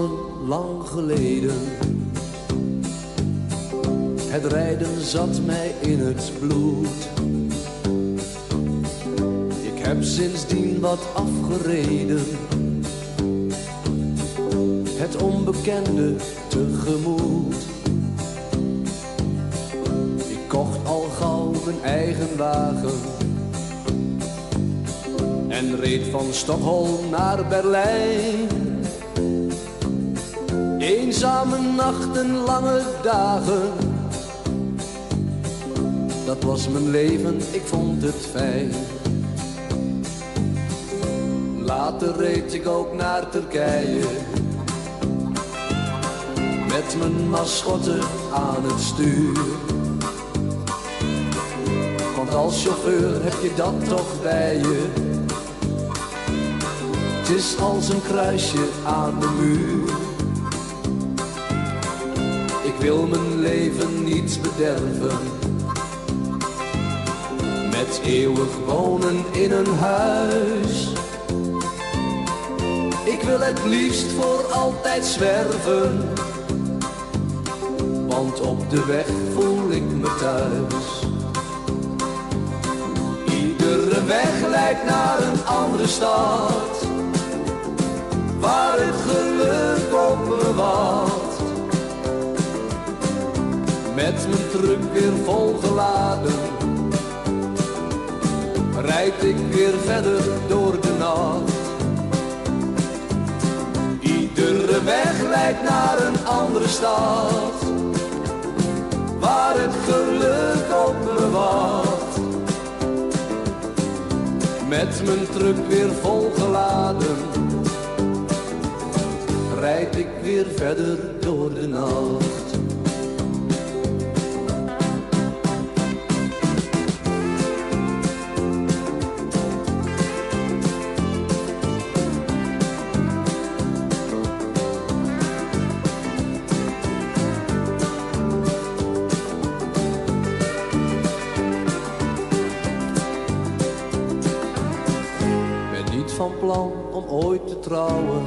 begonnen lang geleden. Het rijden zat mij in het bloed. Ik heb sindsdien wat afgereden, het onbekende tegemoet. Ik kocht al gauw mijn eigen wagen en reed van Stockholm naar Berlijn. Eenzame nachten, lange dagen, dat was mijn leven, ik vond het fijn. Later reed ik ook naar Turkije, met mijn mascotte aan het stuur. Want als chauffeur heb je dat toch bij je. Het is als een kruisje aan de muur. Ik wil mijn leven niet bederven, met eeuwig wonen in een huis. Ik wil het liefst voor altijd zwerven, want op de weg voel ik me thuis. Iedere weg leidt naar een andere stad, waar het geluk op me wacht. Met mijn truck weer volgeladen, rijd ik weer verder door de nacht. Iedere weg leidt naar een andere stad, waar het geluk op me wacht. Met mijn truck weer volgeladen, rijd ik weer verder door de nacht. Van plan om ooit te trouwen.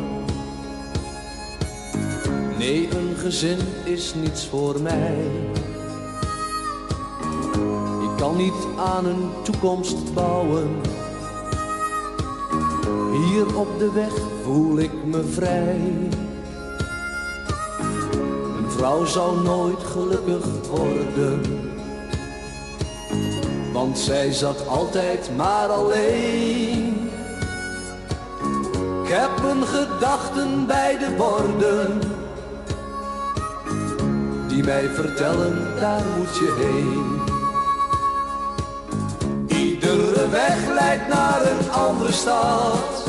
Nee, een gezin is niets voor mij. Ik kan niet aan een toekomst bouwen. Hier op de weg voel ik me vrij. Een vrouw zou nooit gelukkig worden, want zij zat altijd maar alleen. Ik heb mijn gedachten bij de borden, die mij vertellen, daar moet je heen. Iedere weg leidt naar een andere stad,